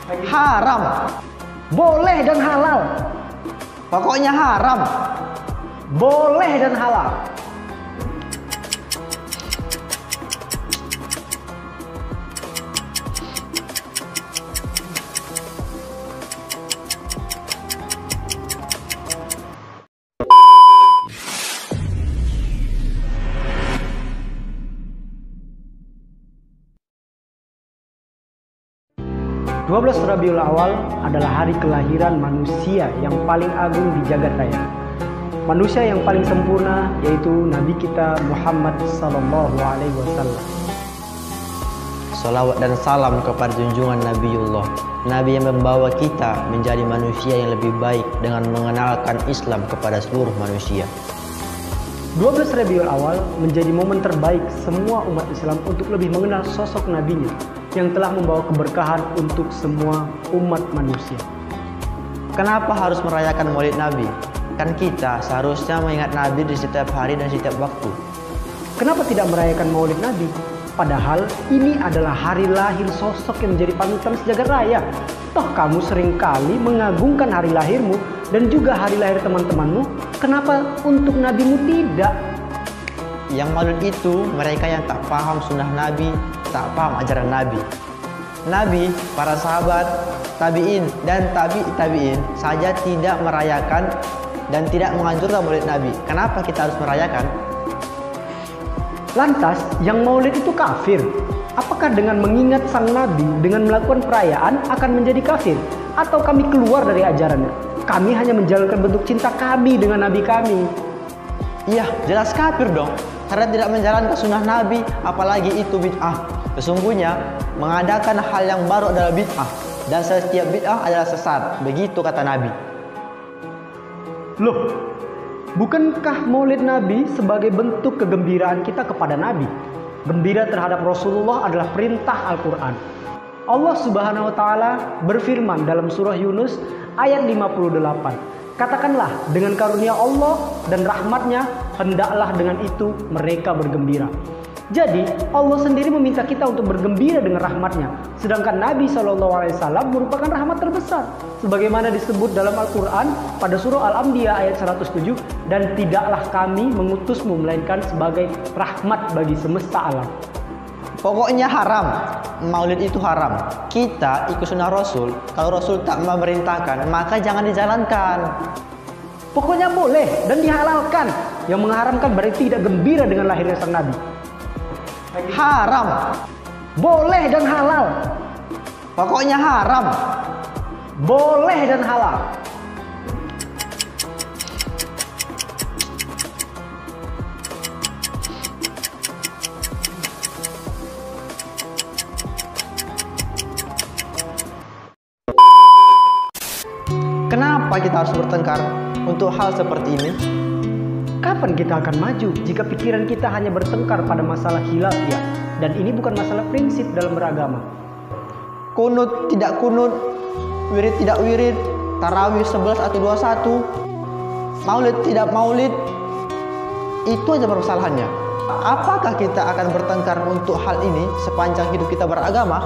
Haram. Boleh dan halal. Pokoknya haram. Boleh dan halal. Belas Rabiul Awal adalah hari kelahiran manusia yang paling agung di jagat raya. Manusia yang paling sempurna yaitu Nabi kita Muhammad Sallallahu Alaihi Wasallam. Salawat dan salam kepada junjungan Nabiullah, Nabi yang membawa kita menjadi manusia yang lebih baik dengan mengenalkan Islam kepada seluruh manusia. 12 Rabiul Awal menjadi momen terbaik semua umat Islam untuk lebih mengenal sosok nabinya yang telah membawa keberkahan untuk semua umat manusia. Kenapa harus merayakan Maulid Nabi? Kan kita seharusnya mengingat Nabi di setiap hari dan setiap waktu. Kenapa tidak merayakan Maulid Nabi? Padahal ini adalah hari lahir sosok yang menjadi panutan sejagat raya. Toh kamu seringkali mengagungkan hari lahirmu dan juga hari lahir teman-temanmu. Kenapa untuk nabimu tidak? Yang maulid itu mereka yang tak paham sunnah Nabi, tak paham ajaran Nabi. Nabi, para sahabat, tabi'in dan tabi'in saja tidak merayakan dan tidak menganjurkan maulid Nabi. Kenapa kita harus merayakan? Lantas, yang maulid itu kafir? Apakah dengan mengingat sang Nabi, dengan melakukan perayaan akan menjadi kafir? Atau kami keluar dari ajarannya? Kami hanya menjalankan bentuk cinta kami dengan Nabi kami. Iya, jelas kafir dong. Karena tidak menjalankan sunnah Nabi, apalagi itu bid'ah. Sesungguhnya, mengadakan hal yang baru adalah bid'ah. Dan setiap bid'ah adalah sesat. Begitu kata Nabi. Loh, bukankah maulid Nabi sebagai bentuk kegembiraan kita kepada Nabi? Gembira terhadap Rasulullah adalah perintah Al-Quran. Allah Subhanahu wa Ta'ala berfirman dalam surah Yunus ayat 58. Katakanlah, dengan karunia Allah dan rahmatnya, hendaklah dengan itu mereka bergembira. Jadi, Allah sendiri meminta kita untuk bergembira dengan rahmatnya. Sedangkan Nabi SAW merupakan rahmat terbesar. Sebagaimana disebut dalam Al-Quran pada surah Al-Anbiya ayat 107. Dan tidaklah kami mengutusmu melainkan sebagai rahmat bagi semesta alam. Pokoknya haram. Maulid itu haram. Kita ikut sunnah Rasul. Kalau Rasul tak memerintahkan, maka jangan dijalankan. Pokoknya boleh dan dihalalkan. Yang mengharamkan berarti tidak gembira dengan lahirnya sang Nabi. Haram. Boleh dan halal. Pokoknya haram. Boleh dan halal. Kenapa kita harus bertengkar untuk hal seperti ini? Kapan kita akan maju jika pikiran kita hanya bertengkar pada masalah khilafiyah? Dan ini bukan masalah prinsip dalam beragama. Kunut tidak kunut, wirid tidak wirid, tarawih 11 atau 21, maulid tidak maulid, itu aja permasalahannya. Apakah kita akan bertengkar untuk hal ini sepanjang hidup kita beragama?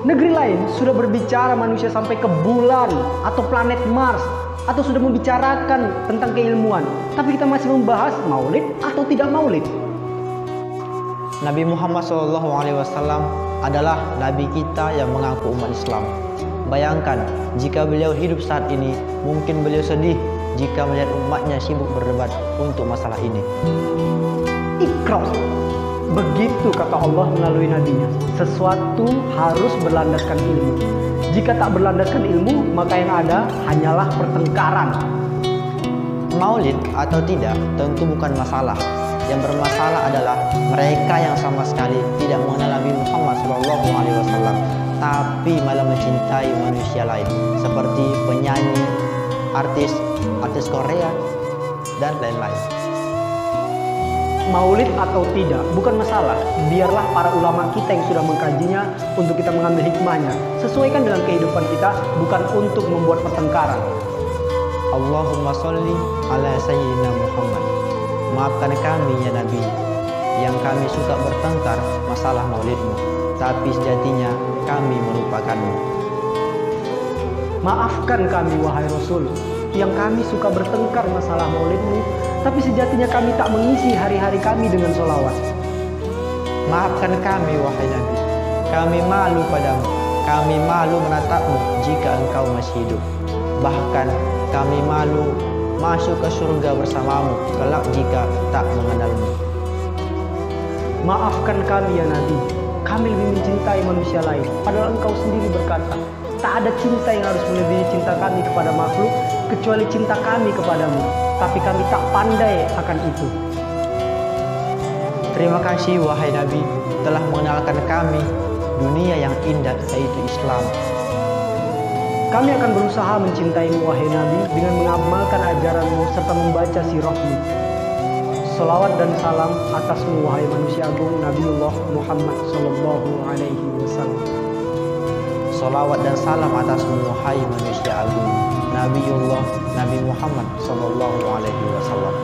Negeri lain sudah berbicara manusia sampai ke bulan atau planet Mars, atau sudah membicarakan tentang keilmuan, tapi kita masih membahas maulid atau tidak maulid. Nabi Muhammad SAW adalah Nabi kita yang mengaku umat Islam. Bayangkan jika beliau hidup saat ini, mungkin beliau sedih jika melihat umatnya sibuk berdebat untuk masalah ini. Iqra. Begitu kata Allah melalui nabinya. Sesuatu harus berlandaskan ilmu. Jika tak berlandaskan ilmu, maka yang ada hanyalah pertengkaran. Maulid atau tidak tentu bukan masalah. Yang bermasalah adalah mereka yang sama sekali tidak mengenal Nabi Muhammad SAW, tapi malah mencintai manusia lain, seperti penyanyi, artis Korea, dan lain-lain. Maulid atau tidak bukan masalah. Biarlah para ulama kita yang sudah mengkajinya untuk kita mengambil hikmahnya. Sesuaikan dengan kehidupan kita, bukan untuk membuat pertengkaran. Allahumma sholli ala sayyidina Muhammad. Maafkan kami ya Nabi, yang kami suka bertengkar masalah maulidmu, tapi sejatinya kami melupakanmu. Maafkan kami wahai Rasul, yang kami suka bertengkar masalah maulidmu, tapi sejatinya kami tak mengisi hari-hari kami dengan sholawat. Maafkan kami wahai Nabi, kami malu padamu, kami malu menatapmu jika engkau masih hidup. Bahkan kami malu masuk ke surga bersamamu kelak jika tak mengenalmu. Maafkan kami ya Nabi, kami lebih mencintai manusia lain, padahal engkau sendiri berkata, tak ada cinta yang harus melebihi cinta kami kepada makhluk kecuali cinta kami kepadamu, tapi kami tak pandai akan itu. Terima kasih wahai Nabi telah mengenalkan kami dunia yang indah yaitu Islam. Kami akan berusaha mencintaimu wahai Nabi dengan mengamalkan ajaranmu serta membaca sirahmu. Salawat dan salam atasmu wahai manusia agung Nabiullah Muhammad sallallahu alaihi wasallam. Salawat dan salam atasmu wahai manusia agung Nabiullah Nabi Muhammad sallallahu alaihi wasallam.